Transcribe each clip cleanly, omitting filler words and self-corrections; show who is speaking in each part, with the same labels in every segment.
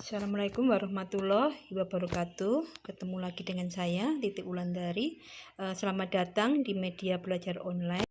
Speaker 1: Assalamualaikum warahmatullahi wabarakatuh. Ketemu lagi dengan saya, Titi Wulandari. Selamat datang di media belajar online.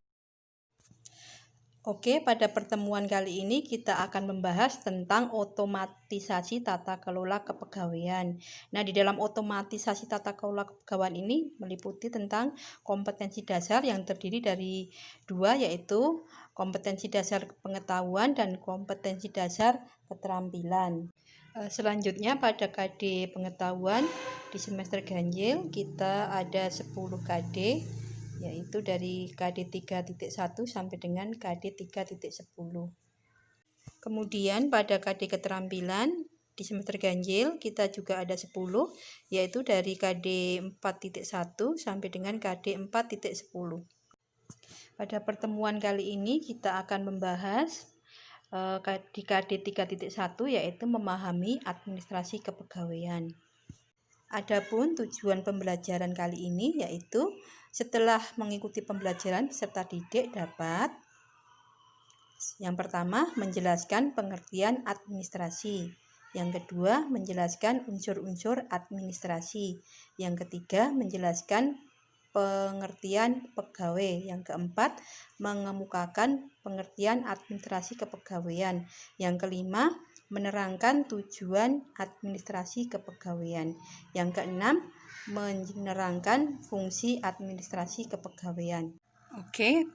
Speaker 1: Oke, pada pertemuan kali ini kita akan membahas tentang otomatisasi tata kelola kepegawaian. Nah, di dalam otomatisasi tata kelola kepegawaian ini meliputi tentang kompetensi dasar yang terdiri dari dua, yaitu kompetensi dasar pengetahuan dan kompetensi dasar keterampilan. Selanjutnya pada KD pengetahuan di semester ganjil kita ada 10 KD, yaitu dari KD 3.1 sampai dengan KD 3.10. Kemudian pada KD keterampilan di semester ganjil kita juga ada 10, yaitu dari KD 4.1 sampai dengan KD 4.10. Pada pertemuan kali ini kita akan membahas di KD 3.1, yaitu memahami administrasi kepegawaian. Adapun tujuan pembelajaran kali ini yaitu setelah mengikuti pembelajaran peserta didik dapat yang pertama menjelaskan pengertian administrasi, yang kedua menjelaskan unsur-unsur administrasi, yang ketiga menjelaskan pengertian pegawai, yang keempat mengemukakan pengertian administrasi kepegawaian, yang kelima menerangkan tujuan administrasi kepegawaian, yang keenam menerangkan fungsi administrasi kepegawaian. Oke,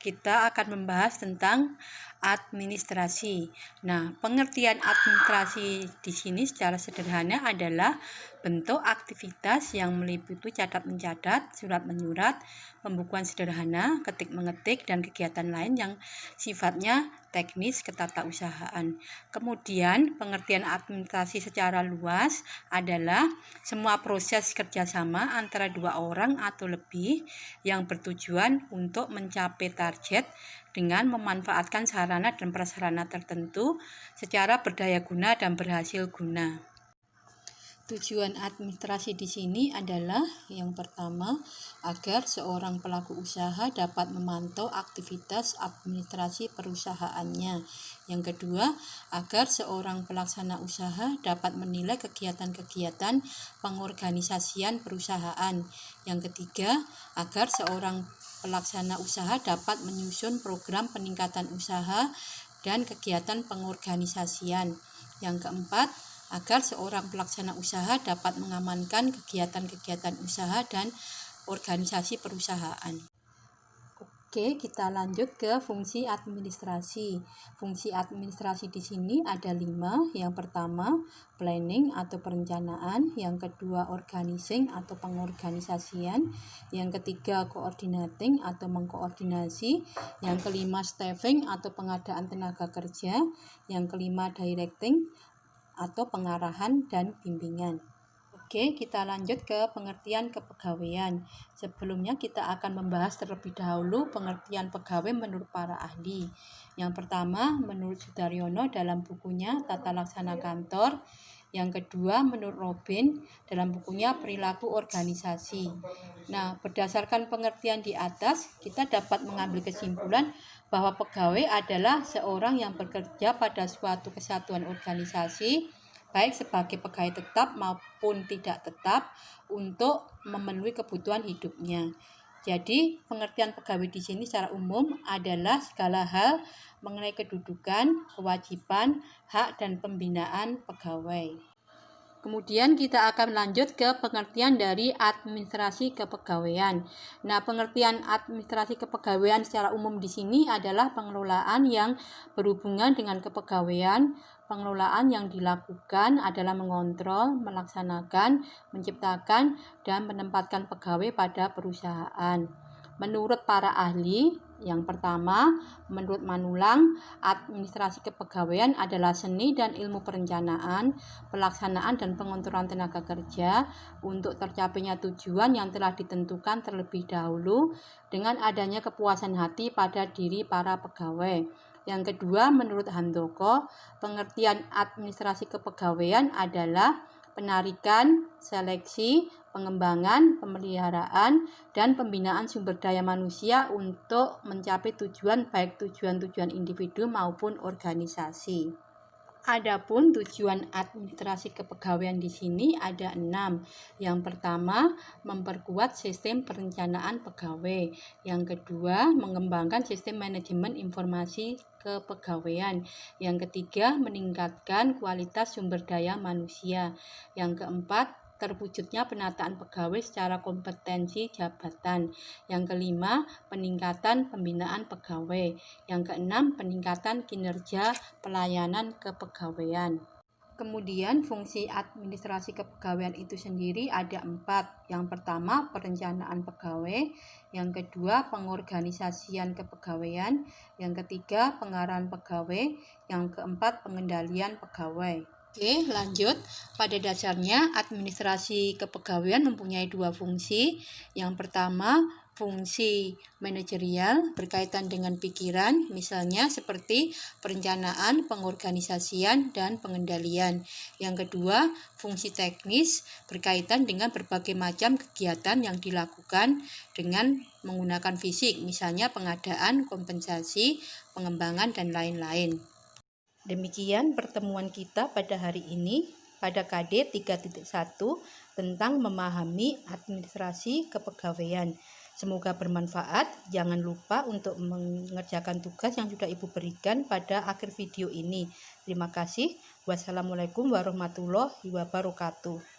Speaker 1: kita akan membahas tentang administrasi. Nah, pengertian administrasi di sini secara sederhana adalah bentuk aktivitas yang meliputi catat mencatat, surat menyurat, pembukuan sederhana, ketik mengetik, dan kegiatan lain yang sifatnya teknis ketatausahaan. Kemudian pengertian administrasi secara luas adalah semua proses kerjasama antara dua orang atau lebih yang bertujuan untuk mencapai target dengan memanfaatkan sarana dan prasarana tertentu secara berdaya guna dan berhasil guna. Tujuan administrasi di sini adalah yang pertama, agar seorang pelaku usaha dapat memantau aktivitas administrasi perusahaannya. Yang kedua, agar seorang pelaksana usaha dapat menilai kegiatan-kegiatan pengorganisasian perusahaan. Yang ketiga, agar seorang pelaksana usaha dapat menyusun program peningkatan usaha dan kegiatan pengorganisasian. Yang keempat, agar seorang pelaksana usaha dapat mengamankan kegiatan-kegiatan usaha dan organisasi perusahaan. Oke, kita lanjut ke fungsi administrasi. Fungsi administrasi di sini ada 5. Yang pertama, planning atau perencanaan. Yang kedua, organizing atau pengorganisasian. Yang ketiga, coordinating atau mengkoordinasi. Yang kelima, staffing atau pengadaan tenaga kerja. Yang kelima, directing atau pengarahan dan bimbingan. Oke, kita lanjut ke pengertian kepegawaian. Sebelumnya kita akan membahas terlebih dahulu pengertian pegawai menurut para ahli. Yang pertama, menurut Sudaryono dalam bukunya Tata Laksana Kantor. Yang kedua, menurut Robin dalam bukunya Perilaku Organisasi. Nah, berdasarkan pengertian di atas, kita dapat mengambil kesimpulan bahwa pegawai adalah seorang yang bekerja pada suatu kesatuan organisasi, baik sebagai pegawai tetap maupun tidak tetap, untuk memenuhi kebutuhan hidupnya. Jadi, pengertian pegawai di sini secara umum adalah segala hal mengenai kedudukan, kewajiban, hak, dan pembinaan pegawai. Kemudian kita akan lanjut ke pengertian dari administrasi kepegawaian. Nah, pengertian administrasi kepegawaian secara umum di sini adalah pengelolaan yang berhubungan dengan kepegawaian. Pengelolaan yang dilakukan adalah mengontrol, melaksanakan, menciptakan, dan menempatkan pegawai pada perusahaan. Menurut para ahli, yang pertama, menurut Manulang, administrasi kepegawaian adalah seni dan ilmu perencanaan, pelaksanaan dan pengontrolan tenaga kerja untuk tercapainya tujuan yang telah ditentukan terlebih dahulu dengan adanya kepuasan hati pada diri para pegawai. Yang kedua, menurut Handoko, pengertian administrasi kepegawaian adalah penarikan, seleksi, pengembangan, pemeliharaan, dan pembinaan sumber daya manusia untuk mencapai tujuan baik tujuan-tujuan individu maupun organisasi. Adapun tujuan administrasi kepegawaian di sini ada 6. Yang pertama, memperkuat sistem perencanaan pegawai. Yang kedua, mengembangkan sistem manajemen informasi kepegawaian. Yang ketiga, meningkatkan kualitas sumber daya manusia. Yang keempat, terwujudnya penataan pegawai secara kompetensi jabatan. Yang kelima, peningkatan pembinaan pegawai. Yang keenam, peningkatan kinerja pelayanan kepegawaian. Kemudian fungsi administrasi kepegawaian itu sendiri ada 4. Yang pertama, perencanaan pegawai. Yang kedua, pengorganisasian kepegawaian. Yang ketiga, pengarahan pegawai. Yang keempat, pengendalian pegawai. Oke, lanjut. Pada dasarnya, administrasi kepegawaian mempunyai 2 fungsi. Yang pertama, fungsi manajerial berkaitan dengan pikiran, misalnya seperti perencanaan, pengorganisasian, dan pengendalian. Yang kedua, fungsi teknis berkaitan dengan berbagai macam kegiatan yang dilakukan dengan menggunakan fisik, misalnya pengadaan, kompensasi, pengembangan, dan lain-lain. Demikian pertemuan kita pada hari ini pada KD 3.1 tentang memahami administrasi kepegawaian. Semoga bermanfaat. Jangan lupa untuk mengerjakan tugas yang sudah Ibu berikan pada akhir video ini. Terima kasih. Wassalamualaikum warahmatullahi wabarakatuh.